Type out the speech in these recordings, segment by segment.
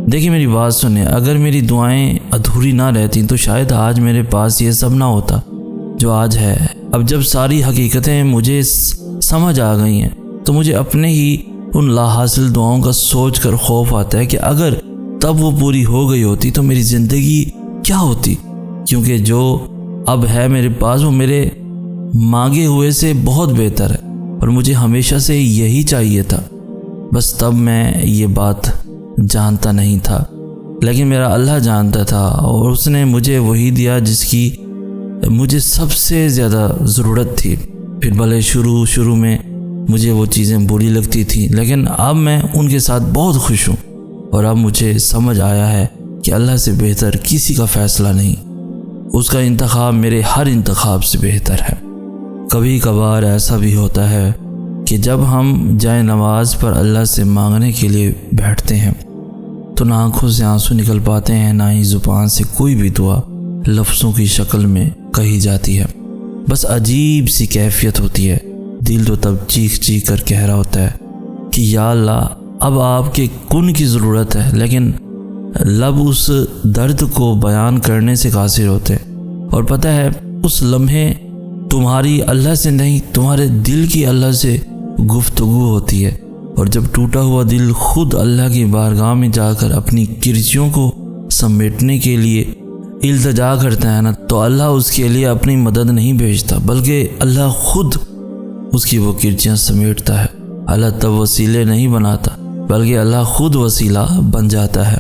دیکھیں میری بات سنیں، اگر میری دعائیں ادھوری نہ رہتی تو شاید آج میرے پاس یہ سب نہ ہوتا جو آج ہے۔ اب جب ساری حقیقتیں مجھے سمجھ آ گئی ہیں تو مجھے اپنے ہی ان لا حاصل دعاؤں کا سوچ کر خوف آتا ہے کہ اگر تب وہ پوری ہو گئی ہوتی تو میری زندگی کیا ہوتی، کیونکہ جو اب ہے میرے پاس وہ میرے مانگے ہوئے سے بہت بہتر ہے، اور مجھے ہمیشہ سے یہی چاہیے تھا۔ بس تب میں یہ بات جانتا نہیں تھا، لیکن میرا اللہ جانتا تھا، اور اس نے مجھے وہی دیا جس کی مجھے سب سے زیادہ ضرورت تھی۔ پھر بھلے شروع میں مجھے وہ چیزیں بری لگتی تھیں، لیکن اب میں ان کے ساتھ بہت خوش ہوں، اور اب مجھے سمجھ آیا ہے کہ اللہ سے بہتر کسی کا فیصلہ نہیں، اس کا انتخاب میرے ہر انتخاب سے بہتر ہے۔ کبھی کبھار ایسا بھی ہوتا ہے کہ جب ہم جائے نماز پر اللہ سے مانگنے کے لیے بیٹھتے ہیں تو نہ آنکھوں سے آنسو نکل پاتے ہیں، نہ ہی زبان سے کوئی بھی دعا لفظوں کی شکل میں کہی جاتی ہے۔ بس عجیب سی کیفیت ہوتی ہے، دل تو تب چیخ کر کہہ رہا ہوتا ہے کہ یا اللہ اب آپ کے کن کی ضرورت ہے، لیکن لب اس درد کو بیان کرنے سے قاصر ہوتے ہیں، اور پتہ ہے اس لمحے تمہاری اللہ سے نہیں، تمہارے دل کی اللہ سے گفتگو ہوتی ہے، اور جب ٹوٹا ہوا دل خود اللہ کی بارگاہ میں جا کر اپنی کرچیوں کو سمیٹنے کے لیے التجا کرتا ہے نا، تو اللہ اس کے لیے اپنی مدد نہیں بھیجتا، بلکہ اللہ خود اس کی وہ کرچیاں سمیٹتا ہے۔ اللہ تب وسیلے نہیں بناتا، بلکہ اللہ خود وسیلہ بن جاتا ہے۔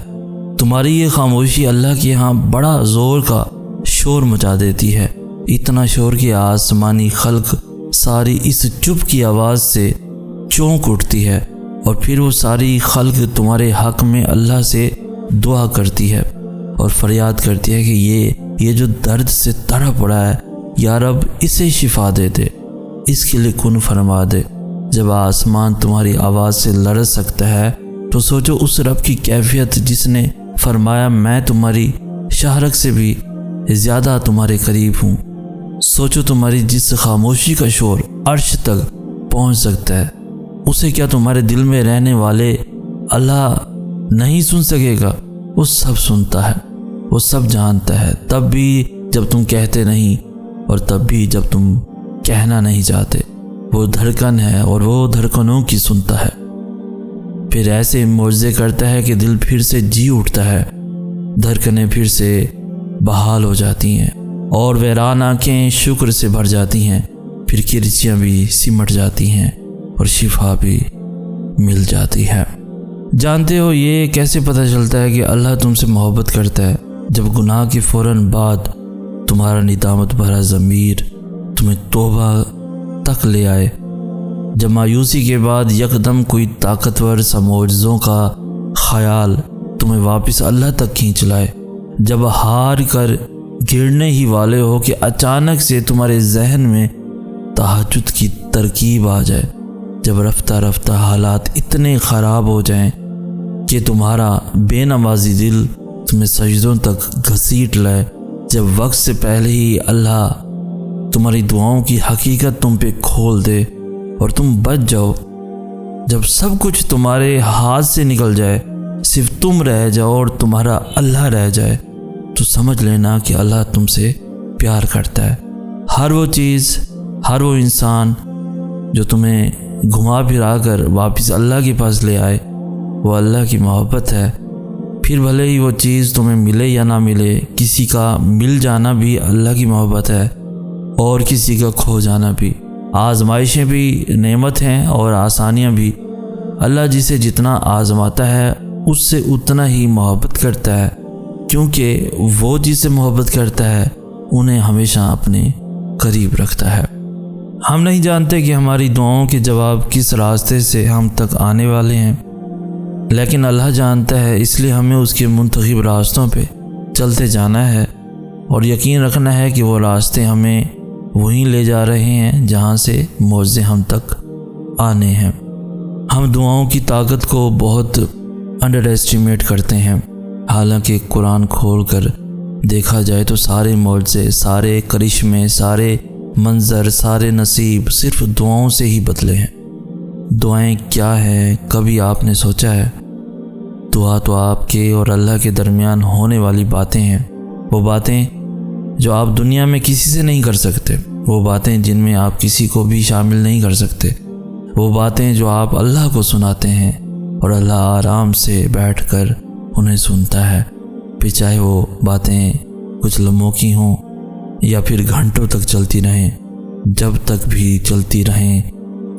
تمہاری یہ خاموشی اللہ کے ہاں بڑا زور کا شور مچا دیتی ہے، اتنا شور کہ آسمانی خلق ساری اس چپ کی آواز سے چونک اٹھتی ہے، اور پھر وہ ساری خلق تمہارے حق میں اللہ سے دعا کرتی ہے اور فریاد کرتی ہے کہ یہ جو درد سے تڑپ پڑا ہے، یا رب اسے شفا دے دے، اس کے لیے کن فرما دے۔ جب آسمان تمہاری آواز سے لرز سکتا ہے تو سوچو اس رب کی کیفیت جس نے فرمایا میں تمہاری شہرک سے بھی زیادہ تمہارے قریب ہوں۔ سوچو تمہاری جس خاموشی کا شور عرش تک پہنچ سکتا ہے، اسے کیا تمہارے دل میں رہنے والے اللہ نہیں سن سکے گا؟ وہ سب سنتا ہے، وہ سب جانتا ہے، تب بھی جب تم کہتے نہیں، اور تب بھی جب تم کہنا نہیں چاہتے۔ وہ دھڑکن ہے اور وہ دھڑکنوں کی سنتا ہے، پھر ایسے معجزے کرتا ہے کہ دل پھر سے جی اٹھتا ہے، دھڑکنیں پھر سے بحال ہو جاتی ہیں، اور ویران آنکھیں شکر سے بھر جاتی ہیں، پھر کرچیاں بھی سمٹ جاتی ہیں اور شفا بھی مل جاتی ہے۔ جانتے ہو یہ کیسے پتہ چلتا ہے کہ اللہ تم سے محبت کرتا ہے؟ جب گناہ کے فوراً بعد تمہارا ندامت بھرا ضمیر تمہیں توبہ تک لے آئے، جب مایوسی کے بعد یکدم کوئی طاقتور سا معجزوں کا خیال تمہیں واپس اللہ تک کھینچ لائے، جب ہار کر گرنے ہی والے ہو کہ اچانک سے تمہارے ذہن میں تہجد کی ترکیب آ جائے، جب رفتہ رفتہ حالات اتنے خراب ہو جائیں کہ تمہارا بے نمازی دل تمہیں سجدوں تک گھسیٹ لائے، جب وقت سے پہلے ہی اللہ تمہاری دعاؤں کی حقیقت تم پہ کھول دے اور تم بچ جاؤ، جب سب کچھ تمہارے ہاتھ سے نکل جائے، صرف تم رہ جاؤ اور تمہارا اللہ رہ جائے، تو سمجھ لینا کہ اللہ تم سے پیار کرتا ہے۔ ہر وہ چیز، ہر وہ انسان جو تمہیں گھما پھرا کر واپس اللہ کے پاس لے آئے، وہ اللہ کی محبت ہے۔ پھر بھلے ہی وہ چیز تمہیں ملے یا نہ ملے، کسی کا مل جانا بھی اللہ کی محبت ہے، اور کسی کا کھو جانا بھی۔ آزمائشیں بھی نعمت ہیں اور آسانیاں بھی۔ اللہ جسے جتنا آزماتا ہے اس سے اتنا ہی محبت کرتا ہے، کیونکہ وہ جسے محبت کرتا ہے انہیں ہمیشہ اپنے قریب رکھتا ہے۔ ہم نہیں جانتے کہ ہماری دعاؤں کے جواب کس راستے سے ہم تک آنے والے ہیں، لیکن اللہ جانتا ہے، اس لیے ہمیں اس کے منتخب راستوں پہ چلتے جانا ہے اور یقین رکھنا ہے کہ وہ راستے ہمیں وہیں لے جا رہے ہیں جہاں سے معجزے ہم تک آنے ہیں۔ ہم دعاؤں کی طاقت کو بہت انڈر ایسٹیمیٹ کرتے ہیں، حالانکہ قرآن کھول کر دیکھا جائے تو سارے معجزے، سارے کرشمے، سارے منظر، سارے نصیب صرف دعاؤں سے ہی بدلے ہیں۔ دعائیں کیا ہیں کبھی آپ نے سوچا ہے؟ دعا تو آپ کے اور اللہ کے درمیان ہونے والی باتیں ہیں، وہ باتیں جو آپ دنیا میں کسی سے نہیں کر سکتے، وہ باتیں جن میں آپ کسی کو بھی شامل نہیں کر سکتے، وہ باتیں جو آپ اللہ کو سناتے ہیں اور اللہ آرام سے بیٹھ کر انہیں سنتا ہے، پھر چاہے وہ باتیں کچھ لمحوں کی ہوں یا پھر گھنٹوں تک چلتی رہیں، جب تک بھی چلتی رہیں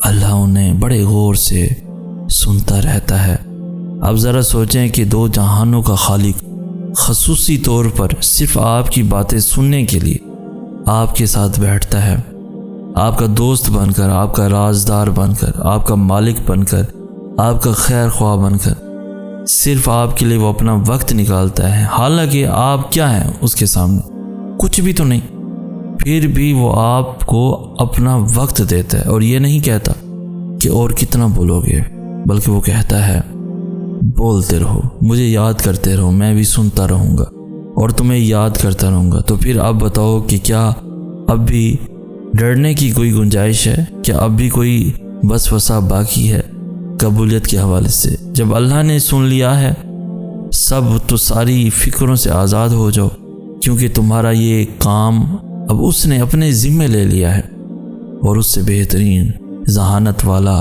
اللہ انہیں بڑے غور سے سنتا رہتا ہے۔ اب ذرا سوچیں کہ دو جہانوں کا خالق خصوصی طور پر صرف آپ کی باتیں سننے کے لیے آپ کے ساتھ بیٹھتا ہے، آپ کا دوست بن کر، آپ کا رازدار بن کر، آپ کا مالک بن کر، آپ کا خیر خواہ بن کر، صرف آپ کے لیے وہ اپنا وقت نکالتا ہے، حالانکہ آپ کیا ہیں اس کے سامنے؟ کچھ بھی تو نہیں، پھر بھی وہ آپ کو اپنا وقت دیتا ہے اور یہ نہیں کہتا کہ اور کتنا بولو گے، بلکہ وہ کہتا ہے بولتے رہو، مجھے یاد کرتے رہو، میں بھی سنتا رہوں گا اور تمہیں یاد کرتا رہوں گا۔ تو پھر اب بتاؤ کہ کیا اب بھی ڈرنے کی کوئی گنجائش ہے؟ کیا اب بھی کوئی وسوسہ باقی ہے قبولیت کے حوالے سے؟ جب اللہ نے سن لیا ہے سب تو ساری فکروں سے آزاد ہو جاؤ، کیونکہ تمہارا یہ کام اب اس نے اپنے ذمے لے لیا ہے، اور اس سے بہترین ذہانت والا،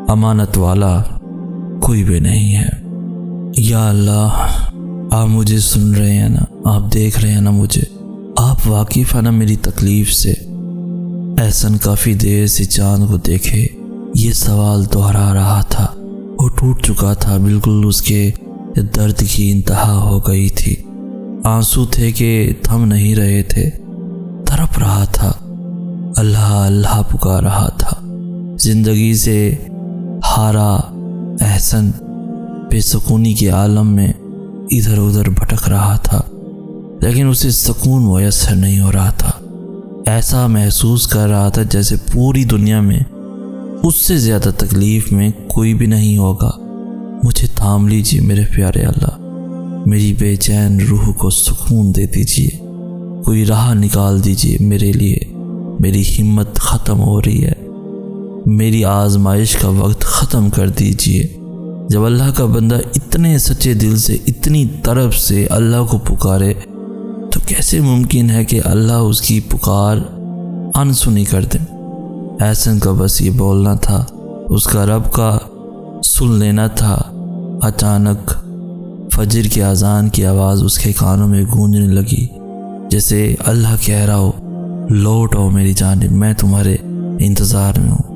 امانت والا کوئی بھی نہیں ہے۔ یا اللہ، آپ مجھے سن رہے ہیں نا، آپ دیکھ رہے ہیں نا مجھے، آپ واقف ہیں نا میری تکلیف سے۔ احسن کافی دیر سے چاند کو دیکھے یہ سوال دہرا رہا تھا، وہ ٹوٹ چکا تھا، بالکل اس کے درد کی انتہا ہو گئی تھی، آنسو تھے کہ تھم نہیں رہے تھے، تڑپ رہا تھا، اللہ اللہ پکار رہا تھا، زندگی سے ہارا احسن بے سکونی کے عالم میں ادھر ادھر بھٹک رہا تھا، لیکن اسے سکون میسر نہیں ہو رہا تھا، ایسا محسوس کر رہا تھا جیسے پوری دنیا میں اس سے زیادہ تکلیف میں کوئی بھی نہیں ہوگا۔ مجھے تھام لیجیے میرے پیارے اللہ، میری بے چین روح کو سکون دے دیجیے، کوئی راہ نکال دیجیے میرے لیے، میری ہمت ختم ہو رہی ہے، میری آزمائش کا وقت ختم کر دیجیے۔ جب اللہ کا بندہ اتنے سچے دل سے، اتنی طرف سے اللہ کو پکارے تو کیسے ممکن ہے کہ اللہ اس کی پکار انسنی کر دے؟ احسن کا بس یہ بولنا تھا، اس کا رب کا سن لینا تھا۔ اچانک فجر کی اذان کی آواز اس کے کانوں میں گونجنے لگی، جیسے اللہ کہہ رہا ہو لوٹ آؤ میری جانب، میں تمہارے انتظار میں ہوں۔